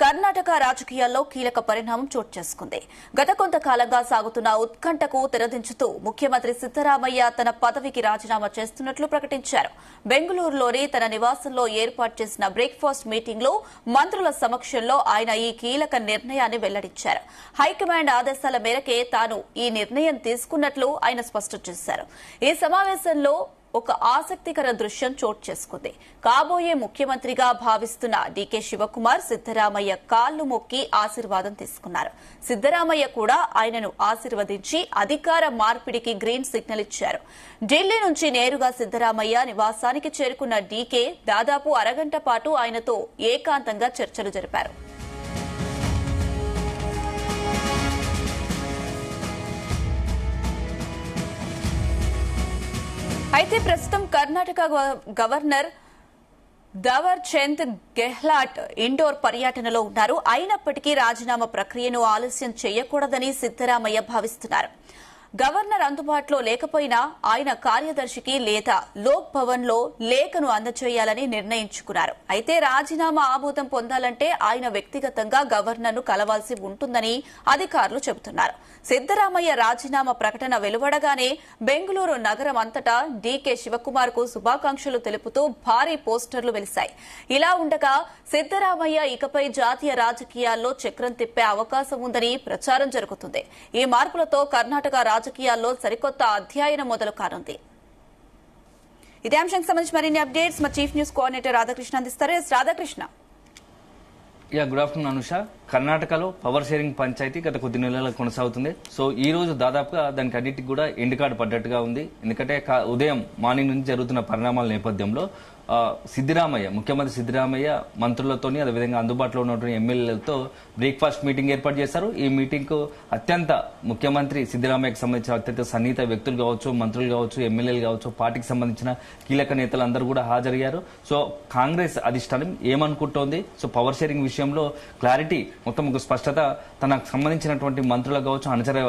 కర్ణాటక రాజకీయాల్లో కీలక పరిణామం చోటు చేసుకుంది. గత కొంతకాలంగా సాగుతున్న ఉత్కంఠకు తెరదించుతూ ముఖ్యమంత్రి సిద్దరామయ్య తన పదవికి రాజీనామా చేస్తున్నట్లు ప్రకటించారు. బెంగళూరులోని తన నివాసంలో ఏర్పాటు చేసిన బ్రేక్ఫాస్ట్ మీటింగ్లో మంత్రుల సమక్షంలో ఆయన ఈ కీలక నిర్ణయాన్ని వెల్లడించారు. హైకమాండ్ ఆదేశాల మేరకే తాను ఈ నిర్ణయం తీసుకున్నట్లు ఆయన స్పష్టం చేశారు. ఈ సమావేశంలో ఒక ఆసక్తికర దృశ్యం చోటు చేసుకుంది. కాబోయే ముఖ్యమంత్రిగా భావిస్తున్న డీకే శివకుమార్ సిద్దరామయ్య కాళ్లు మొక్కి ఆశీర్వాదం తీసుకున్నారు. సిద్దరామయ్య కూడా ఆయనను ఆశీర్వదించి అధికార మార్పిడికి గ్రీన్ సిగ్నల్ ఇచ్చారు. ఢిల్లీ నుంచి నేరుగా సిద్దరామయ్య నివాసానికి చేరుకున్న డీకే దాదాపు అరగంట పాటు ఆయనతో ఏకాంతంగా చర్చలు జరిపారు. అయితే ప్రస్తుతం కర్ణాటక గవర్నర్ దావర్ చంద్ గెహ్లాట్ ఇండోర్ పర్యటనలో ఉన్నారు. అయినప్పటికీ రాజీనామా ప్రక్రియను ఆలస్యం చేయకూడదని సిద్దరామయ్య భావిస్తున్నారు. గవర్నర్ అందుబాటులో లేకపోయినా ఆయన కార్యదర్శికి లేదా లోక్ భవన్ లో లేఖను అందజేయాలని నిర్ణయించుకున్నారు. అయితే రాజీనామా ఆమోదం పొందాలంటే ఆయన వ్యక్తిగతంగా గవర్నర్ను కలవాల్సి ఉంటుందని అధికారులు చెబుతున్నారు. సిద్దరామయ్య రాజీనామా ప్రకటన వెలువడగానే బెంగళూరు నగరం అంతటా డీకే శివకుమార్ కు శుభాకాంక్షలు తెలుపుతూ భారీ పోస్టర్లు వెలిశాయి. ఇలా ఉండగా సిద్దరామయ్య ఇకపై జాతీయ రాజకీయాల్లో చక్రం తిప్పే అవకాశం ఉందని ప్రచారం జరుగుతుంది. ఈ మార్పులతో కర్ణాటక రాజకీయాల్లో సరికొత్త అధ్యాయం మొదలు కానుంది. ఇదే అంశానికి సంబంధించి మరిన్ని అప్డేట్స్ మా చీఫ్ న్యూస్ కోఆర్డినేటర్ రాధాకృష్ణ అందిస్తారు. రాధాకృష్ణ. Good afternoon Anusha. కర్ణాటకలో పవర్ షేరింగ్ పంచాయతీ గత కొద్ది నెలలు కొనసాగుతుంది. సో ఈ రోజు దాదాపుగా దానికి అన్నిటికి కూడా ఎండ్ కార్డు పడ్డట్టుగా ఉంది. ఎందుకంటే ఉదయం మార్నింగ్ నుంచి జరుగుతున్న పరిణామాల నేపథ్యంలో సిద్దరామయ్య, ముఖ్యమంత్రి సిద్దరామయ్య మంత్రులతోని అదేవిధంగా అందుబాటులో ఉన్నటువంటి ఎమ్మెల్యేలతో బ్రేక్ఫాస్ట్ మీటింగ్ ఏర్పాటు చేశారు. ఈ మీటింగ్ కు అత్యంత ముఖ్యమంత్రి సిద్దరామయ్యకు సంబంధించిన అత్యంత సన్నిహిత వ్యక్తులు కావచ్చు, మంత్రులు కావచ్చు, ఎమ్మెల్యేలు కావచ్చు, పార్టీకి సంబంధించిన కీలక నేతలు అందరూ కూడా హాజరయ్యారు. సో కాంగ్రెస్ అధిష్టానం ఏమనుకుంటోంది, సో పవర్ షేరింగ్ విషయంలో క్లారిటీ, మొత్తం ఒక స్పష్టత తనకు సంబంధించినటువంటి మంత్రులకు కావచ్చు, అనుచర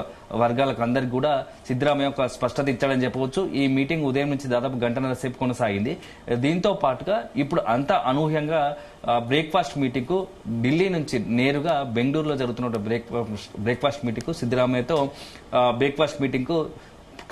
వర్గాలకు అందరికి కూడా సిద్దరామయ్య ఒక స్పష్టత ఇచ్చాడని చెప్పవచ్చు. ఈ మీటింగ్ ఉదయం నుంచి దాదాపు గంటన్నర సేపు కొనసాగింది. దీంతో పాటుగా ఇప్పుడు అంతా అనూహ్యంగా బ్రేక్ఫాస్ట్ మీటింగ్ కు ఢిల్లీ నుంచి నేరుగా బెంగళూరులో జరుగుతున్న బ్రేక్ఫాస్ట్ మీటింగ్ కు సిద్దరామయ్యతో బ్రేక్ఫాస్ట్ మీటింగ్ కు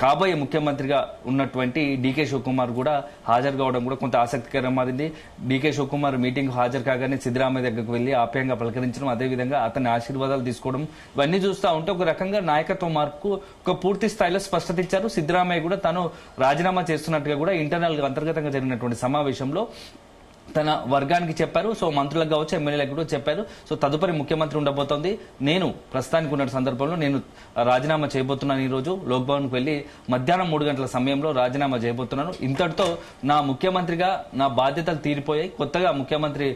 కాబోయే ముఖ్యమంత్రిగా ఉన్నటువంటి డీకే శివకుమార్ కూడా హాజరు కావడం కూడా కొంత ఆసక్తికరం మారింది. డీకే శివకుమార్ మీటింగ్ హాజరు కాగానే సిద్దరామయ్య దగ్గరకు వెళ్లి ఆప్యాయంగా పలకరించడం, అదేవిధంగా అతని ఆశీర్వాదాలు తీసుకోవడం, ఇవన్నీ చూస్తూ ఉంటే ఒక రకంగా నాయకత్వ మార్పుకు ఒక పూర్తి స్థాయిలో స్పష్టత ఇచ్చారు. సిద్దరామయ్య కూడా తాను రాజీనామా చేస్తున్నట్టుగా కూడా ఇంటర్నల్ గా అంతర్గతంగా జరిగినటువంటి సమావేశంలో తన వర్గానికి చెప్పారు. సో మంత్రులకు కావచ్చు, ఎమ్మెల్యేలకు కూడా చెప్పారు. సో తదుపరి ముఖ్యమంత్రి ఉండబోతోంది, నేను ప్రస్తుతానికి ఉన్న సందర్భంలో నేను రాజీనామా చేయబోతున్నాను. ఈ రోజు లోక్ భవన్ కు వెళ్లి మధ్యాహ్నం 3 గంటల సమయంలో రాజీనామా చేయబోతున్నాను. ఇంతటితో నా ముఖ్యమంత్రిగా నా బాధ్యతలు తీరిపోయాయి. కొత్తగా ముఖ్యమంత్రి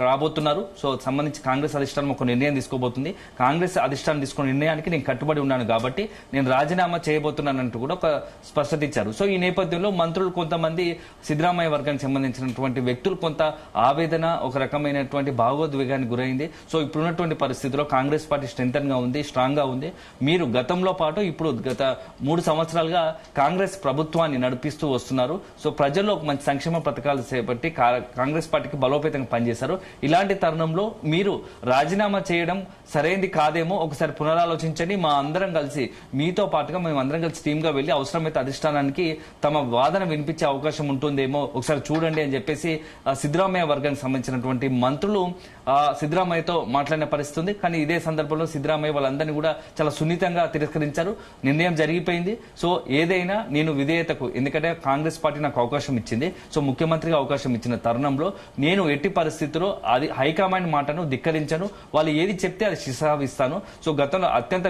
రాబోతున్నారు. సో సంబంధించి కాంగ్రెస్ అధిష్టానం ఒక నిర్ణయం తీసుకోబోతుంది. కాంగ్రెస్ అధిష్టానం తీసుకున్న నిర్ణయానికి నేను కట్టుబడి ఉన్నాను కాబట్టి నేను రాజీనామా చేయబోతున్నానంటూ కూడా ఒక స్పష్టత ఇచ్చారు. సో ఈ నేపథ్యంలో మంత్రులు కొంతమంది సిద్దరామయ్య వర్గానికి సంబంధించినటువంటి వ్యక్తులు కొంత ఆవేదన, ఒక రకమైనటువంటి భావోద్వేగానికి గురైంది. సో ఇప్పుడున్నటువంటి పరిస్థితిలో కాంగ్రెస్ పార్టీ స్ట్రెంగ్తన్ గా ఉంది, స్ట్రాంగ్ గా ఉంది. మీరు గతంలో పాటు ఇప్పుడు గత 3 సంవత్సరాలుగా కాంగ్రెస్ ప్రభుత్వాన్ని నడిపిస్తూ వస్తున్నారు. సో ప్రజల్లో మంచి సంక్షేమ పథకాలు చేపట్టి కాంగ్రెస్ పార్టీకి బలోపేతంగా పనిచేశారు. ఇలాంటి తరుణంలో మీరు రాజీనామా చేయడం సరైనది కాదేమో ఒకసారి పునరాలోచించండి. మా అందరం కలిసి, మీతో పాటుగా మేము అందరం కలిసి టీమ్ గా వెళ్లి అవసరమైతే అధిష్టానానికి తమ వాదన వినిపించే అవకాశం ఉంటుందేమో ఒకసారి చూడండి అని చెప్పేసి సిద్దరామయ్య వర్గానికి సంబంధించినటువంటి మంత్రులు సిద్దరామయ్యతో మాట్లాడిన పరిస్థితి ఉంది. కానీ ఇదే సందర్భంలో సిద్దరామయ్య వాళ్ళందరినీ కూడా చాలా సున్నితంగా తిరస్కరించారు. నిర్ణయం జరిగిపోయింది. సో ఏదైనా నేను విధేయతకు, ఎందుకంటే కాంగ్రెస్ పార్టీ నాకు అవకాశం ఇచ్చింది, సో ముఖ్యమంత్రిగా అవకాశం ఇచ్చిన తరుణంలో నేను ఎట్టి పరిస్థితుల్లో అది హైకమాండ్ మాటను ధిక్కరించను. వాళ్ళు ఏది చెప్తే అది శిశావిస్తాను. సో గతంలో అత్యంత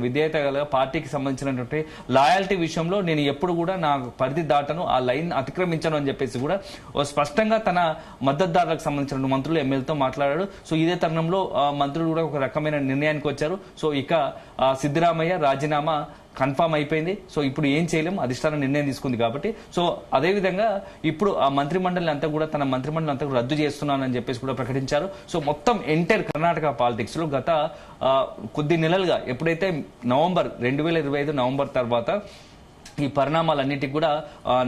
విధేయత గల పార్టీకి సంబంధించినటువంటి లాయాలిటీ విషయంలో నేను ఎప్పుడు కూడా నా పరిధి దాటను, ఆ లైన్ అతిక్రమించను అని చెప్పేసి కూడా స్పష్టంగా తన మద్దతుదారులకు సంబంధించిన మంత్రులు, ఎమ్మెల్యేలతో మాట్లాడాడు. సో ఇదే తరుణంలో మంత్రులు కూడా ఒక రకమైన నిర్ణయానికి వచ్చారు. సో ఇక సిద్దరామయ్య రాజీనామా కన్ఫామ్ అయిపోయింది. సో ఇప్పుడు ఏం చేయలేం, అధిష్టానం నిర్ణయం తీసుకుంది కాబట్టి. సో అదేవిధంగా ఇప్పుడు ఆ మంత్రిమండలి అంతా కూడా తన మంత్రిమండలి అంతా రద్దు చేస్తున్నానని చెప్పేసి కూడా ప్రకటించారు. సో మొత్తం ఎంటైర్ కర్ణాటక పాలిటిక్స్ లో గత కొద్ది నెలలుగా ఎప్పుడైతే 2025 నవంబర్ తర్వాత ఈ పరిణామాలన్నిటికీ కూడా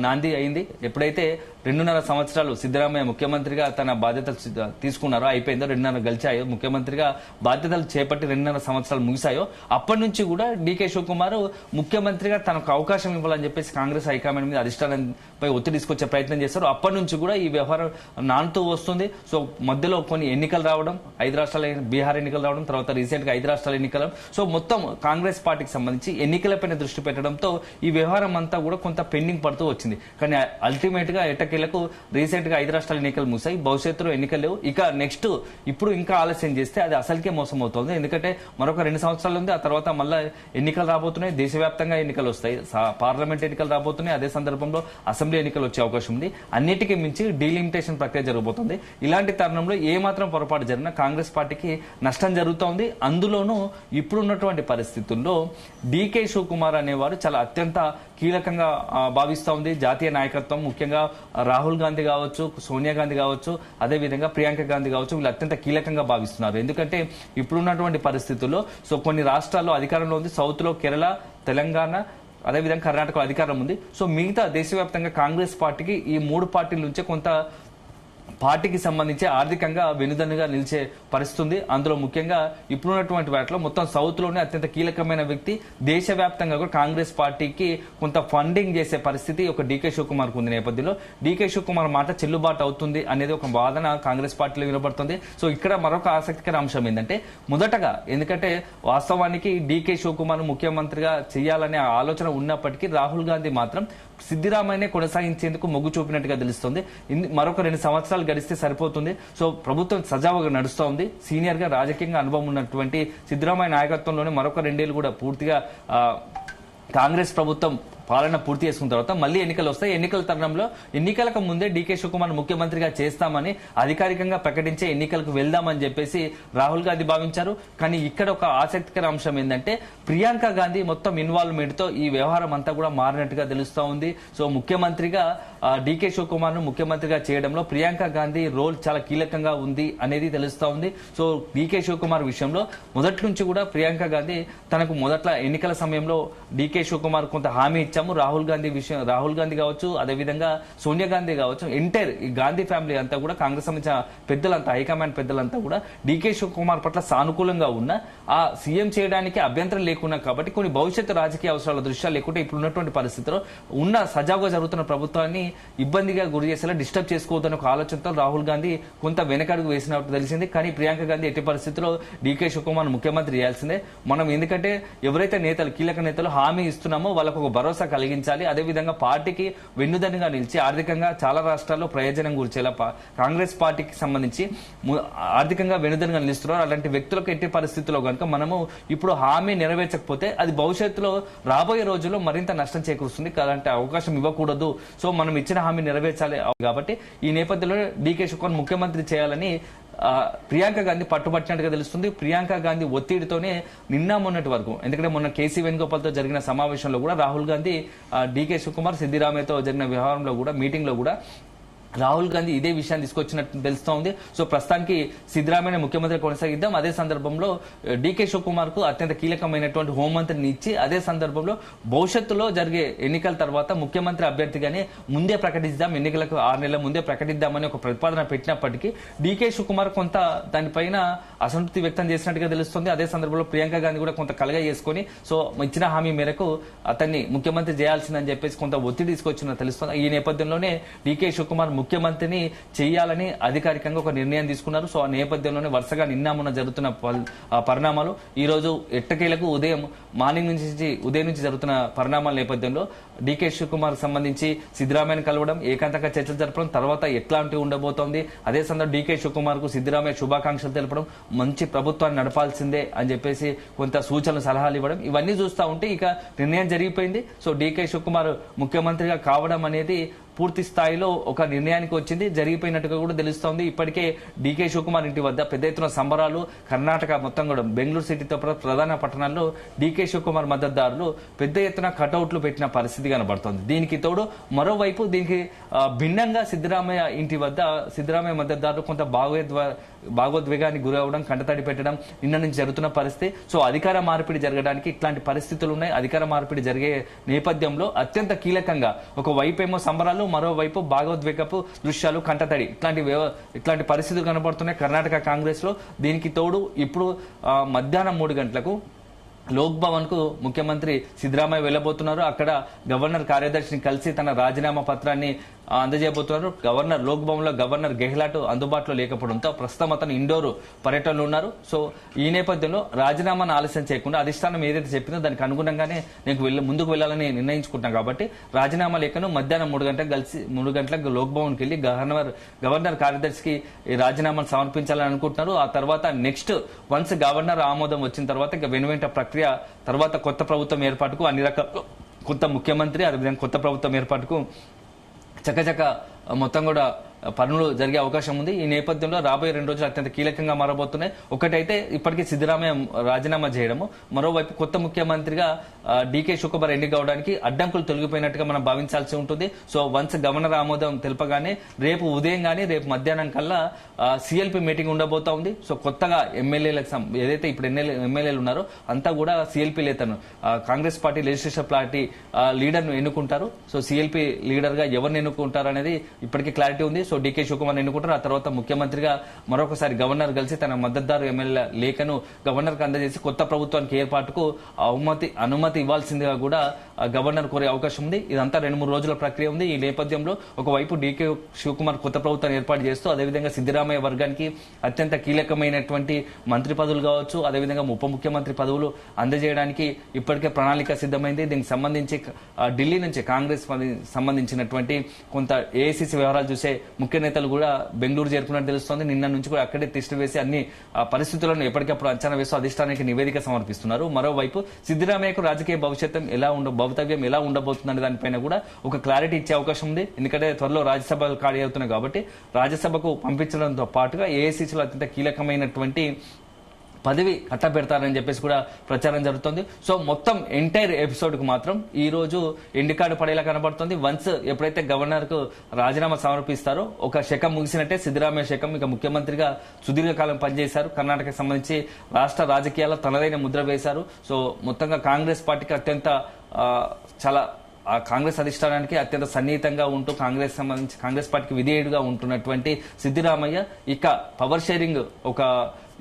నాంది అయింది. ఎప్పుడైతే 2.5 సంవత్సరాలు సిద్ధరామయ్య ముఖ్యమంత్రిగా తన బాధ్యతలు తీసుకున్నారో, అయిపోయిందో, 2.5 గెలిచాయో, ముఖ్యమంత్రిగా బాధ్యతలు చేపట్టి 2.5 సంవత్సరాలు ముగిశాయో, అప్పటి నుంచి కూడా డీకే శివకుమార్ ముఖ్యమంత్రిగా తనకు అవకాశం ఇవ్వాలని చెప్పేసి కాంగ్రెస్ హైకమాండ్ మీద అధిష్టానంపై ఒత్తిడి తీసుకొచ్చే ప్రయత్నం చేశారు. అప్పటి నుంచి కూడా ఈ వ్యవహారం నానుతూ వస్తుంది. సో మధ్యలో కొన్ని ఎన్నికలు రావడం, 5 రాష్ట్రాల బీహార్ ఎన్నికలు రావడం, తర్వాత రీసెంట్ గా 5 రాష్ట్రాల ఎన్నికలు. సో మొత్తం కాంగ్రెస్ పార్టీకి సంబంధించి ఎన్నికలపైన దృష్టి పెట్టడంతో ఈ వ్యవహారం అంతా కూడా కొంత పెండింగ్ పడుతూ వచ్చింది. కానీ అల్టిమేట్ గా ఎట్టకేలకు రీసెంట్ గా 5 రాష్ట్రాల ఎన్నికలు ముసాయి, భవిష్యత్తులో ఎన్నికలు లేవు. ఇక నెక్స్ట్ ఇప్పుడు ఇంకా ఆలస్యం చేస్తే అది అసలుకే మోసం అవుతుంది. ఎందుకంటే మరొక 2 సంవత్సరాలు ఉంది. ఆ తర్వాత మళ్ళీ ఎన్నికలు రాబోతున్నాయి, దేశవ్యాప్తంగా ఎన్నికలు వస్తాయి, పార్లమెంట్ ఎన్నికలు రాబోతున్నాయి, అదే సందర్భంలో అసెంబ్లీ ఎన్నికలు వచ్చే అవకాశం ఉంది. అన్నిటికీ మించి డీలిమిటేషన్ ప్రక్రియ జరగబోతుంది. ఇలాంటి తరుణంలో ఏ మాత్రం పొరపాటు జరిగినా కాంగ్రెస్ పార్టీకి నష్టం జరుగుతోంది. అందులోనూ ఇప్పుడున్నటువంటి పరిస్థితుల్లో డీకే శివకుమార్ అనేవారు చాలా అత్యంత కీలకంగా భావిస్తూ ఉంది. జాతీయ నాయకత్వం, ముఖ్యంగా రాహుల్ గాంధీ కావచ్చు, సోనియా గాంధీ కావచ్చు, అదేవిధంగా ప్రియాంక గాంధీ కావచ్చు, వీళ్ళు అత్యంత కీలకంగా భావిస్తున్నారు. ఎందుకంటే ఇప్పుడున్నటువంటి పరిస్థితుల్లో సో కొన్ని రాష్ట్రాల్లో అధికారంలో ఉంది. సౌత్ లో కేరళ, తెలంగాణ, అదేవిధంగా కర్ణాటకలో అధికారం ఉంది. సో మిగతా దేశవ్యాప్తంగా కాంగ్రెస్ పార్టీకి ఈ 3 పార్టీల నుంచే కొంత పార్టీకి సంబంధించి ఆర్థికంగా వెనుదన్నుగా నిలిచే పరిస్థితుంది. అందులో ముఖ్యంగా ఇప్పుడున్నటువంటి వాటిలో మొత్తం సౌత్ లోనే అత్యంత కీలకమైన వ్యక్తి, దేశవ్యాప్తంగా కూడా కాంగ్రెస్ పార్టీకి కొంత ఫండింగ్ చేసే పరిస్థితి ఒక డీకే శివకుమార్ ఉంది. నేపథ్యంలో డీకే శివకుమార్ మాట చెల్లుబాటు అవుతుంది అనేది ఒక వాదన కాంగ్రెస్ పార్టీలో వినబడుతుంది. సో ఇక్కడ మరొక ఆసక్తికర అంశం ఏంటంటే, మొదటగా ఎందుకంటే వాస్తవానికి డీకే శివకుమార్ ముఖ్యమంత్రిగా చేయాలనే ఆలోచన ఉన్నప్పటికీ రాహుల్ గాంధీ మాత్రం సిద్దిరామయ్యనే కొనసాగించేందుకు మొగ్గు చూపినట్టుగా తెలుస్తుంది. మరొక 2 సంవత్సరాలు గడిస్తే సరిపోతుంది. సో ప్రభుత్వం సజావుగా నడుస్తోంది. సీనియర్ గా రాజకీయంగా అనుభవం ఉన్నటువంటి సిద్దిరామయ్య నాయకత్వంలోనే మరొక 2 ఏళ్లు కూడా పూర్తిగా కాంగ్రెస్ ప్రభుత్వం పాలన పూర్తి చేసుకున్న తర్వాత మళ్ళీ ఎన్నికలు వస్తాయి. ఎన్నికల తరుణంలో ఎన్నికలకు ముందే డీకే శివకుమార్ ముఖ్యమంత్రిగా చేస్తామని అధికారికంగా ప్రకటించే ఎన్నికలకు వెళ్దామని చెప్పేసి రాహుల్ గాంధీ భావించారు. కానీ ఇక్కడ ఒక ఆసక్తికర అంశం ఏంటంటే, ప్రియాంక గాంధీ మొత్తం ఇన్వాల్వ్మెంట్ తో ఈ వ్యవహారం అంతా కూడా మారినట్టుగా తెలుస్తా ఉంది. సో ముఖ్యమంత్రిగా డీకే శివకుమార్ ను ముఖ్యమంత్రిగా చేయడంలో ప్రియాంక గాంధీ రోల్ చాలా కీలకంగా ఉంది అనేది తెలుస్తా ఉంది. సో డీకే శివకుమార్ విషయంలో మొదటి నుంచి కూడా ప్రియాంక గాంధీ తనకు మొదట్లో ఎన్నికల సమయంలో డీకే శివకుమార్ కొంత హామీ ఇచ్చాము. రాహుల్ గాంధీ కావచ్చు, అదేవిధంగా సోనియా గాంధీ కావచ్చు, ఎంటైర్ ఈ గాంధీ ఫ్యామిలీ అంతా కూడా కాంగ్రెస్ సంబంధించిన పెద్దలంతా, హైకమాండ్ పెద్దలంతా కూడా డీకే శివకుమార్ పట్ల సానుకూలంగా ఉన్న ఆ సీఎం చేయడానికి అభ్యంతరం లేకున్నా కాబట్టి కొన్ని భవిష్యత్తు రాజకీయ అవసరాల దృష్ట్యా లేకుంటే ఇప్పుడున్నటువంటి పరిస్థితిలో ఉన్న సజావుగా జరుగుతున్న ప్రభుత్వాన్ని ఇబ్బందిగా గురి చేసేలా డిస్టర్బ్ చేసుకోవద్దన్న ఒక ఆలోచనతో రాహుల్ గాంధీ కొంత వెనకడుగు వేసినట్టు తెలిసింది. కానీ ప్రియాంక గాంధీ ఎట్టి పరిస్థితుల్లో డీకే శివకుమార్ ముఖ్యమంత్రి చేయాల్సిందే. మనం ఎందుకంటే ఎవరైతే నేతలు, కీలక నేతలు హామీ ఇస్తున్నామో వాళ్ళకు ఒక భరోసా కలిగించాలి. అదేవిధంగా పార్టీకి వెన్నుదన్నుగా నిలిచి ఆర్థికంగా చాలా రాష్ట్రాల్లో ప్రయోజనం కూర్చేలా కాంగ్రెస్ పార్టీకి సంబంధించి ఆర్థికంగా వెన్నుదన్నుగా నిలుస్తున్నారు. అలాంటి వ్యక్తులకు ఎట్టి పరిస్థితుల్లో కనుక మనము ఇప్పుడు హామీ నెరవేర్చకపోతే అది భవిష్యత్తులో రాబోయే రోజుల్లో మరింత నష్టం చేకూరుస్తుంది. అలాంటి అవకాశం ఇవ్వకూడదు. సో మనం ఇచ్చిన హామీ నెరవేర్చాలి. కాబట్టి ఈ నేపథ్యంలో డీకే శివకుమార్ ముఖ్యమంత్రి చేయాలని ప్రియాంక గాంధీ పట్టుబట్టినట్టుగా తెలుస్తుంది. ప్రియాంక గాంధీ ఒత్తిడితోనే నిన్న మొన్నటి వరకు, ఎందుకంటే మొన్న కేసీ వేణుగోపాల్ తో జరిగిన సమావేశంలో కూడా రాహుల్ గాంధీ డీకే శివకుమార్, సిద్దిరామయ్యతో జరిగిన వ్యవహారంలో కూడా, మీటింగ్ లో కూడా రాహుల్ గాంధీ ఇదే విషయాన్ని తీసుకొచ్చినట్టు తెలుస్తా ఉంది. సో ప్రస్తుతానికి సిద్ధరామయ్య ముఖ్యమంత్రి కొనసాగిద్దాం, అదే సందర్భంలో డీకే శివకుమార్ కు అత్యంత కీలకమైనటువంటి హోంమంత్రిని ఇచ్చి అదే సందర్భంలో భవిష్యత్తులో జరిగే ఎన్నికల తర్వాత ముఖ్యమంత్రి అభ్యర్థిగానే ముందే ప్రకటిద్దాం, ఎన్నికలకు 6 నెలల ముందే ప్రకటిద్దామని ఒక ప్రతిపాదన పెట్టినప్పటికీ డీకే శివకుమార్ కొంత దానిపైన అసంతృప్తి వ్యక్తం చేసినట్టుగా తెలుస్తుంది. అదే సందర్భంలో ప్రియాంక గాంధీ కూడా కొంత కలగ చేసుకుని సో ఇచ్చిన హామీ మేరకు అతన్ని ముఖ్యమంత్రి చేయాల్సిందని చెప్పేసి కొంత ఒత్తిడి తీసుకొచ్చినట్టు తెలుస్తుంది. ఈ నేపథ్యంలోనే డీకే శివకుమార్ ముఖ్యమంత్రిని చేయాలని అధికారికంగా ఒక నిర్ణయం తీసుకున్నారు. సో ఆ నేపథ్యంలోనే వరుసగా నిన్న మొన్న జరుగుతున్న పరిణామాలు, ఈ రోజు ఎట్టకేలకు ఉదయం నుంచి జరుగుతున్న పరిణామాల నేపథ్యంలో డీకే శివకుమార్ సంబంధించి సిద్ధరామయ్యను కలవడం, ఏకాంతంగా చర్చలు జరపడం, తర్వాత ఎట్లాంటి ఉండబోతోంది, అదే సందర్భంలో డీకే శివకుమార్ కు సిద్ధరామయ్య శుభాకాంక్షలు తెలపడం, మంచి ప్రభుత్వాన్ని నడపాల్సిందే అని చెప్పేసి కొంత సూచనలు, సలహాలు ఇవ్వడం, ఇవన్నీ చూస్తా ఉంటే ఇక నిర్ణయం జరిగిపోయింది. సో డీకే శివకుమార్ ముఖ్యమంత్రిగా కావడం అనేది పూర్తి స్థాయిలో ఒక నిర్ణయానికి వచ్చింది, జరిగిపోయినట్టుగా కూడా తెలుస్తోంది. ఇప్పటికే డీకే శివకుమార్ ఇంటి వద్ద పెద్ద ఎత్తున సంబరాలు, కర్ణాటక మొత్తం కూడా బెంగళూరు సిటీతో ప్రధాన పట్టణాల్లో డీకే శివకుమార్ మద్దతుదారులు పెద్ద ఎత్తున కటౌట్లు పెట్టిన పరిస్థితి కనబడుతోంది. దీనికి తోడు మరోవైపు దీనికి భిన్నంగా సిద్ధరామయ్య ఇంటి వద్ద సిద్ధరామయ్య మద్దతుదారులు కొంత భాగోద్వేగానికి గురవడం, కంటతడి పెట్టడం నిన్న నుంచి జరుగుతున్న పరిస్థితి. సో అధికార మార్పిడి జరగడానికి ఇట్లాంటి పరిస్థితులు ఉన్నాయి. అధికార మార్పిడి జరిగే నేపథ్యంలో అత్యంత కీలకంగా ఒక వైపేమో సంబరాలు, మరోవైపు భాగోద్వేగపు దృశ్యాలు, కంటతడి ఇట్లాంటి పరిస్థితులు కనబడుతున్నాయి కర్ణాటక కాంగ్రెస్ లో. దీనికి తోడు ఇప్పుడు మధ్యాహ్నం 3 గంటలకు లోక్ భవన్ కు ముఖ్యమంత్రి సిద్ధరామయ్య వెళ్లబోతున్నారు. అక్కడ గవర్నర్ కార్యదర్శిని కలిసి తన రాజీనామా పత్రాన్ని అందజేయబోతున్నారు. లోక్ భవన్ లో గవర్నర్ గెహ్లాట్ అందుబాటులో లేకపోవడంతో ప్రస్తుతం అతను ఇండోర్ పర్యటనలో ఉన్నారు. సో ఈ నేపథ్యంలో రాజీనామాను ఆలస్యం చేయకుండా అధిష్టానం ఏదైతే చెప్పిందో దానికి అనుగుణంగానే నేను ముందుకు వెళ్లాలని నిర్ణయించుకుంటున్నాను కాబట్టి రాజీనామా లేఖను మధ్యాహ్నం 3 గంటలకు లోక్ భవన్ కి వెళ్లి గవర్నర్ కార్యదర్శికి ఈ రాజీనామాను సమర్పించాలని అనుకుంటున్నారు. ఆ తర్వాత నెక్స్ట్ వన్స్ గవర్నర్ ఆమోదం వచ్చిన తర్వాత ఇక వెనువెంట ప్రక్రియ తర్వాత కొత్త ప్రభుత్వం ఏర్పాటుకు అన్ని రకాల కొత్త ముఖ్యమంత్రి అదేవిధంగా కొత్త ప్రభుత్వం ఏర్పాటుకు చకచక మొత్తం కూడా పనులు జరిగే అవకాశం ఉంది. ఈ నేపథ్యంలో రాబోయే 2 రోజులు అత్యంత కీలకంగా మారబోతున్నాయి. ఒకటైతే ఇప్పటికీ సిద్ధరామయ్య రాజీనామా చేయడము, మరోవైపు కొత్త ముఖ్యమంత్రిగా డీకే శివకుమార్ ఎన్నిక అవడానికి అడ్డంకులు తొలగిపోయినట్టుగా మనం భావించాల్సి ఉంటుంది. సో వన్స్ గవర్నర్ ఆమోదం తెలపగానే రేపు ఉదయం గానీ రేపు మధ్యాహ్నం కల్లా సిఎల్పి మీటింగ్ ఉండబోతా ఉంది. సో కొత్తగా ఎమ్మెల్యేలకు ఏదైతే ఇప్పుడు ఎమ్మెల్యేలు ఉన్నారో అంతా కూడా సిఎల్పి లేతను Congress party legislative party leader ను ఎన్నుకుంటారు. సో సిఎల్పి లీడర్ గా ఎవరిని ఎన్నుకుంటారు అనేది ఇప్పటికీ క్లారిటీ ఉంది. సో డీకే శివకుమార్ ఎన్నుకుంటారు. ఆ తర్వాత ముఖ్యమంత్రిగా మరొకసారి గవర్నర్ కలిసి తన మద్దతుదారు ఎమ్మెల్యే లేఖను గవర్నర్ కు అందజేసి కొత్త ప్రభుత్వానికి ఏర్పాటుకు అనుమతి ఇవ్వాల్సిందిగా కూడా గవర్నర్ కోరే అవకాశం ఉంది. ఇదంతా 2-3 రోజుల ప్రక్రియ ఉంది. ఈ నేపథ్యంలో ఒకవైపు డీకే శివకుమార్ కొత్త ప్రభుత్వాన్ని ఏర్పాటు చేస్తూ అదేవిధంగా సిద్ధరామయ్య వర్గానికి అత్యంత కీలకమైనటువంటి మంత్రి పదవులు కావచ్చు, అదేవిధంగా ఉప ముఖ్యమంత్రి పదవులు అందజేయడానికి ఇప్పటికే ప్రణాళిక సిద్ధమైంది. దీనికి సంబంధించి ఢిల్లీ నుంచి కాంగ్రెస్ సంబంధించినటువంటి కొంత ఏఐసిసి వ్యవహారాలు చూసే ముఖ్య నేతలు కూడా బెంగళూరు చేరుకున్నట్టు తెలుస్తోంది. నిన్న నుంచి కూడా అక్కడే తిష్టి వేసి అన్ని పరిస్థితులను ఎప్పటికప్పుడు అంచనా వేస్తూ అధిష్టానానికి నివేదిక సమర్పిస్తున్నారు. మరోవైపు సిద్ధరామయ్యకు రాజకీయ భవితవ్యం ఎలా ఉండబోతుందనే దానిపైన కూడా ఒక క్లారిటీ ఇచ్చే అవకాశం ఉంది. ఎందుకంటే త్వరలో రాజ్యసభ ఖాళీ అవుతున్నాయి కాబట్టి రాజ్యసభకు పంపించడంతో పాటుగా ఏఐసిసిలో అత్యంత కీలకమైనటువంటి పదవి కట్టబెడతారని చెప్పేసి కూడా ప్రచారం జరుగుతుంది. సో మొత్తం ఎంటైర్ ఎపిసోడ్ కు మాత్రం ఈ రోజు ఎండికాడు పడేలా కనబడుతుంది. వన్స్ ఎప్పుడైతే గవర్నర్ కు రాజీనామా సమర్పిస్తారో ఒక శకం ముగిసినట్టే. సిద్ధరామయ్య శకం ఇక ముఖ్యమంత్రిగా సుదీర్ఘకాలం పనిచేశారు. కర్ణాటకకు సంబంధించి రాష్ట్ర రాజకీయాల్లో తనదైన ముద్ర వేశారు. సో మొత్తంగా కాంగ్రెస్ పార్టీకి అత్యంత చాలా కాంగ్రెస్ అధిష్టానానికి అత్యంత సన్నిహితంగా ఉంటూ కాంగ్రెస్ పార్టీకి విధేయుడుగా ఉంటున్నటువంటి సిద్ధరామయ్య ఇక పవర్ షేరింగ్ ఒక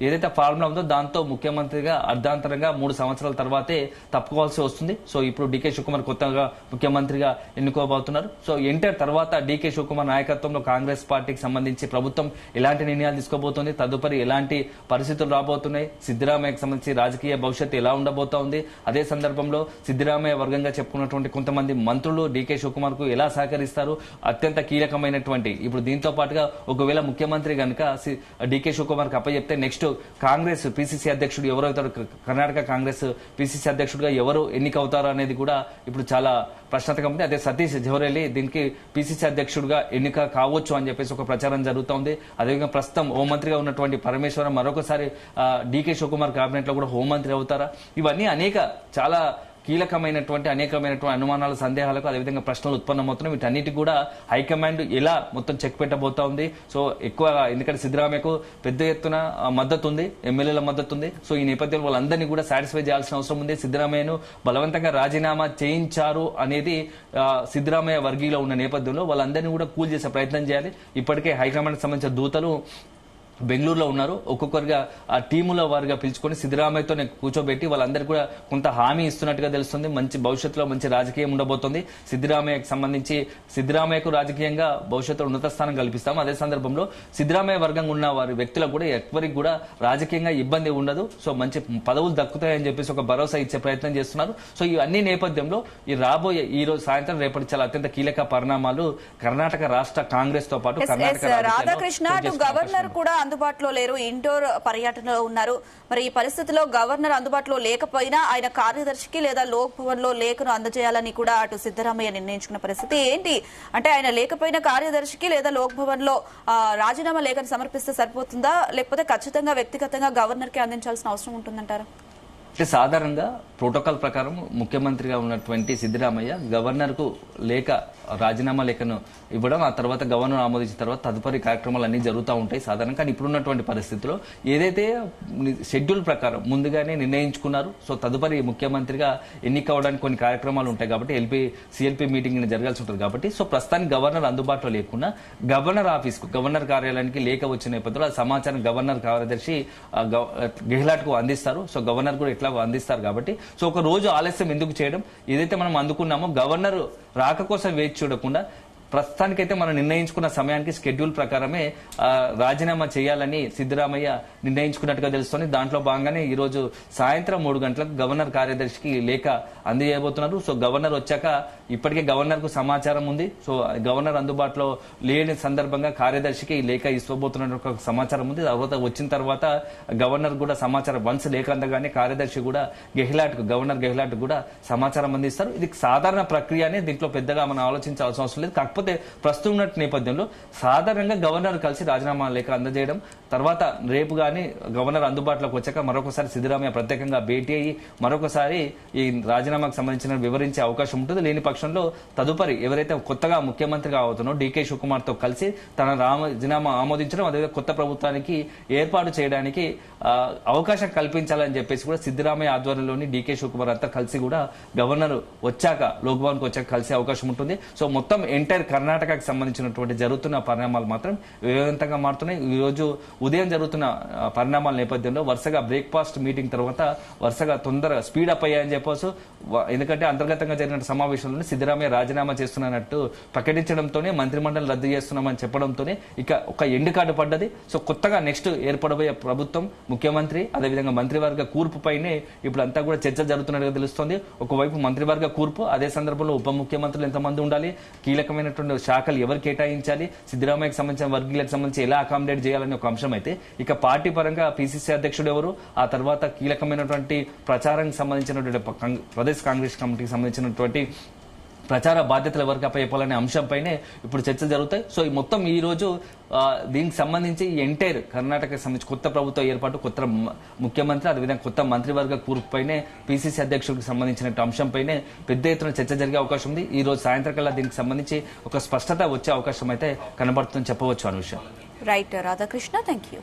ఏదైతే ఫార్ములా ఉందో దాంతో ముఖ్యమంత్రిగా అర్ధాంతరంగా 3 సంవత్సరాల తర్వాతే తప్పుకోవాల్సి వస్తుంది. సో ఇప్పుడు డీకే శివకుమార్ కొత్తగా ముఖ్యమంత్రిగా ఎన్నుకోబోతున్నారు. సో ఎంటర్ తర్వాత డీకే శివకుమార్ నాయకత్వంలో కాంగ్రెస్ పార్టీకి సంబంధించి ప్రభుత్వం ఎలాంటి నిర్ణయాలు తీసుకోబోతోంది, తదుపరి ఎలాంటి పరిస్థితులు రాబోతున్నాయి, సిద్ధరామయ్యకు సంబంధించి రాజకీయ భవిష్యత్తు ఎలా ఉండబోతోంది, అదే సందర్భంలో సిద్ధరామయ్య వర్గంగా చెప్పుకున్నటువంటి కొంతమంది మంత్రులు డీకే శివకుమార్ కు ఎలా సహకరిస్తారు, అత్యంత కీలకమైనటువంటి ఇప్పుడు దీంతో పాటుగా ఒకవేళ ముఖ్యమంత్రి గనుక డీకే శివకుమార్ కు అప్పచెప్తే నెక్స్ట్ కాంగ్రెస్ పిసిసి అధ్యక్షుడు ఎవరైతారు, కర్ణాటక కాంగ్రెస్ పిసిసి అధ్యక్షుడిగా ఎవరు ఎన్నికవుతారు అనేది కూడా ఇప్పుడు చాలా ప్రశ్నార్థకం ఉంది. అదే సతీష్ జవరేలి దీనికి పిసిసి అధ్యక్షుడిగా ఎన్నిక కావచ్చు అని చెప్పేసి ఒక ప్రచారం జరుగుతోంది. అదేవిధంగా ప్రస్తుతం హోంమంత్రిగా ఉన్నటువంటి పరమేశ్వరం మరొకసారి డీకే శివకుమార్ కేబినెట్ లో కూడా హోంమంత్రి అవుతారా? ఇవన్నీ చాలా కీలకమైనటువంటి అనేకమైనటువంటి అనుమానాలు, సందేహాలకు అదేవిధంగా ప్రశ్నలు ఉత్పన్నమవుతున్నాయి. వీటన్నిటి కూడా హైకమాండ్ ఎలా మొత్తం చెక్ పెట్టబోతా ఉంది. సో ఎక్కువ ఎందుకంటే సిద్ధరామయ్యకు పెద్ద ఎత్తున మద్దతు ఉంది, ఎమ్మెల్యేల మద్దతు ఉంది. సో ఈ నేపథ్యంలో వాళ్ళందరినీ కూడా సాటిస్ఫై చేయాల్సిన అవసరం ఉంది. సిద్ధరామయ్యను బలవంతంగా రాజీనామా చేయించారు అనేది సిద్ధరామయ్య వర్గీలో ఉన్న నేపథ్యంలో వాళ్ళందరినీ కూడా కూల్ చేసే ప్రయత్నం చేయాలి. ఇప్పటికే హైకమాండ్ సంబంధించిన దూతలు బెంగళూరులో ఉన్నారు. ఒక్కొక్కరిగా ఆ టీముల వారిగా పిలుచుకొని సిద్ధరామయ్యతో కూర్చోబెట్టి వాళ్ళందరికీ కూడా కొంత హామీ ఇస్తున్నట్టుగా తెలుస్తుంది. మంచి భవిష్యత్తులో మంచి రాజకీయం ఉండబోతోంది. సిద్ధరామయ్యకు సంబంధించి సిద్ధరామయ్యకు రాజకీయంగా భవిష్యత్తులో ఉన్నత స్థానం కల్పిస్తాం. అదే సందర్భంలో సిద్ధరామయ్య వర్గంగా ఉన్న వారి వ్యక్తులకు కూడా ఎవరికి కూడా రాజకీయంగా ఇబ్బంది ఉండదు. సో మంచి పదవులు దక్కుతాయని చెప్పేసి ఒక భరోసా ఇచ్చే ప్రయత్నం చేస్తున్నారు. సో ఇవన్నీ నేపథ్యంలో రాబోయే ఈ రోజు సాయంత్రం రేపటి చాలా అత్యంత కీలక పరిణామాలు కర్ణాటక రాష్ట్ర కాంగ్రెస్ తో పాటు రాధాకృష్ణ గవర్నర్ కూడా అందుబాటులో లేరు, ఇండోర్ పర్యటనలో ఉన్నారు. మరి ఈ పరిస్థితిలో గవర్నర్ అందుబాటులో లేకపోయినా ఆయన కార్యదర్శికి లేదా లోక్ భవన్ లో లేఖను అందజేయాలని కూడా అటు సిద్ధరామయ్య నిర్ణయించుకున్న పరిస్థితి ఏంటి? అంటే ఆయన లేకపోయినా కార్యదర్శికి లేదా లోక్ భవన్ లో రాజీనామా లేఖను సమర్పిస్తే సరిపోతుందా, లేకపోతే ఖచ్చితంగా వ్యక్తిగతంగా గవర్నర్ కి అందించాల్సిన అవసరం ఉంటుందంటారా? అంటే సాధారణంగా ప్రోటోకాల్ ప్రకారం ముఖ్యమంత్రిగా ఉన్నటువంటి సిద్ధరామయ్య గవర్నర్ కు లేఖ రాజీనామా లేఖను ఇవ్వడం, ఆ తర్వాత గవర్నర్ ఆమోదించిన తర్వాత తదుపరి కార్యక్రమాలు అన్ని జరుగుతూ ఉంటాయి సాధారణంగా. కానీ ఇప్పుడున్నటువంటి పరిస్థితిలో ఏదైతే షెడ్యూల్ ప్రకారం ముందుగానే నిర్ణయించుకున్నారు, సో తదుపరి ముఖ్యమంత్రిగా ఎన్నిక అవడానికి కొన్ని కార్యక్రమాలు ఉంటాయి కాబట్టి సిఎల్పి మీటింగ్ జరగాల్సి ఉంటుంది కాబట్టి, సో ప్రస్తుతానికి గవర్నర్ అందుబాటులో లేకుండా గవర్నర్ ఆఫీస్ కు, గవర్నర్ కార్యాలయానికి లేఖ వచ్చిన నేపథ్యంలో ఆ సమాచారం గవర్నర్ కార్యదర్శి గెహ్లాట్ కు అందిస్తారు. సో గవర్నర్ కూడా ఎట్లా అందిస్తారు కాబట్టి, సో ఒక రోజు ఆలస్యం ఎందుకు చేయడం, ఏదైతే మనం అందుకున్నామో గవర్నర్ రాక కోసం వేచి చూడకుండా ప్రస్తుతానికైతే మనం నిర్ణయించుకున్న సమయానికి షెడ్యూల్ ప్రకారమే రాజీనామా చేయాలని సిద్ధరామయ్య నిర్ణయించుకున్నట్టుగా తెలుస్తోంది. దాంట్లో భాగంగానే ఈ రోజు సాయంత్రం 3 గంటలకు గవర్నర్ కార్యదర్శికి లేఖ అందజేయబోతున్నారు. సో గవర్నర్ వచ్చాక ఇప్పటికే గవర్నర్ కు సమాచారం ఉంది. సో గవర్నర్ అందుబాటులో లేని సందర్భంగా కార్యదర్శికి లేఖ ఇవ్వబోతున్న ఒక సమాచారం ఉంది. తర్వాత వచ్చిన తర్వాత గవర్నర్ కూడా సమాచారం వన్స్ లేఖ అందగానే కార్యదర్శి కూడా గవర్నర్ గెహ్లాట్ కూడా సమాచారం అందిస్తారు. ఇది సాధారణ ప్రక్రియనే, దీంట్లో పెద్దగా మనం ఆలోచించాల్సిన అవసరం లేదు. కాకపోతే ప్రస్తుతం ఉన్న నేపథ్యంలో సాధారణంగా గవర్నర్ కలిసి రాజీనామా లేఖ అందజేయడం, తర్వాత రేపు గానీ గవర్నర్ అందుబాటులోకి వచ్చాక మరొకసారి సిద్ధరామయ్య ప్రత్యేకంగా భేటీ అయ్యి మరొకసారి ఈ రాజీనామాకు సంబంధించిన వివరించే అవకాశం ఉంటుంది. లేని పక్షంలో తదుపరి ఎవరైతే కొత్తగా ముఖ్యమంత్రిగా అవుతున్నారో డీకే శివకుమార్ తో కలిసి తన రాజీనామా ఆమోదించడం, అదేవిధంగా కొత్త ప్రభుత్వానికి ఏర్పాటు చేయడానికి అవకాశం కల్పించాలని చెప్పేసి కూడా సిద్ధరామయ్య ఆధ్వర్యంలోని డీకే శివకుమార్ అంతా కలిసి కూడా గవర్నర్ వచ్చాక, లోక్భవన్ కు వచ్చాక కలిసే అవకాశం ఉంటుంది. సో మొత్తం ఎంటైర్ కర్ణాటకకు సంబంధించినటువంటి జరుగుతున్న పరిణామాలు మాత్రం వేగవంతంగా మారుతున్నాయి. ఈ రోజు ఉదయం జరుగుతున్న పరిణామాల నేపథ్యంలో వరుసగా బ్రేక్ఫాస్ట్ మీటింగ్ తర్వాత వరుసగా తొందరగా స్పీడ్ అప్ అయ్యాయని చెప్పొచ్చు. ఎందుకంటే అంతర్గతంగా జరిగిన సమావేశంలో సిద్ధరామయ్య రాజీనామా చేస్తున్నట్టు ప్రకటించడంతోనే, మంత్రిమండలి రద్దు చేస్తున్నామని చెప్పడంతోనే ఇక ఒక ఎండ్ కార్డు పడ్డది. సో కొత్తగా నెక్స్ట్ ఏర్పడబోయే ప్రభుత్వం, ముఖ్యమంత్రి, అదేవిధంగా మంత్రివర్గ కూర్పు పైనే ఇప్పుడు అంతా కూడా చర్చ జరుగుతున్నట్టుగా తెలుస్తోంది. ఒకవైపు మంత్రివర్గ కూర్పు, అదే సందర్భంలో ఉప ముఖ్యమంత్రులు ఎంతమంది ఉండాలి, కీలకమైనటువంటి శాఖలు ఎవరు కేటాయించాలి, సిద్ధరామయ్యకు సంబంధించిన వర్గీయులకు సంబంధించి ఎలా అకామిడేట్ చేయాలనే ఒక అంశం అయితే, ఇక పార్టీ పరంగా పిసిసి అధ్యక్షుడు ఎవరు, ఆ తర్వాత కీలకమైనటువంటి ప్రచారానికి సంబంధించినటువంటి ప్రదేశ్ కాంగ్రెస్ కమిటీకి సంబంధించినటువంటి ప్రచార బాధ్యతలు ఎవరికి అప్పచెప్పాలనే అంశంపైనే ఇప్పుడు చర్చలు జరుగుతాయి. సో ఈ మొత్తం ఈ రోజు దీనికి సంబంధించి ఎంటైర్ కర్ణాటకకు సంబంధించి కొత్త ప్రభుత్వ ఏర్పాటు, కొత్త ముఖ్యమంత్రి, అదేవిధంగా కొత్త మంత్రివర్గ కూర్పుపైనే, పిసిసి అధ్యక్షుడికి సంబంధించిన అంశంపైనే పెద్ద ఎత్తున చర్చ జరిగే అవకాశం ఉంది. ఈ రోజు సాయంత్రం కల్లా దీనికి సంబంధించి ఒక స్పష్టత వచ్చే అవకాశం అయితే కనబడుతుందని చెప్పవచ్చు Anusha. Right Radhakrishna, thank you.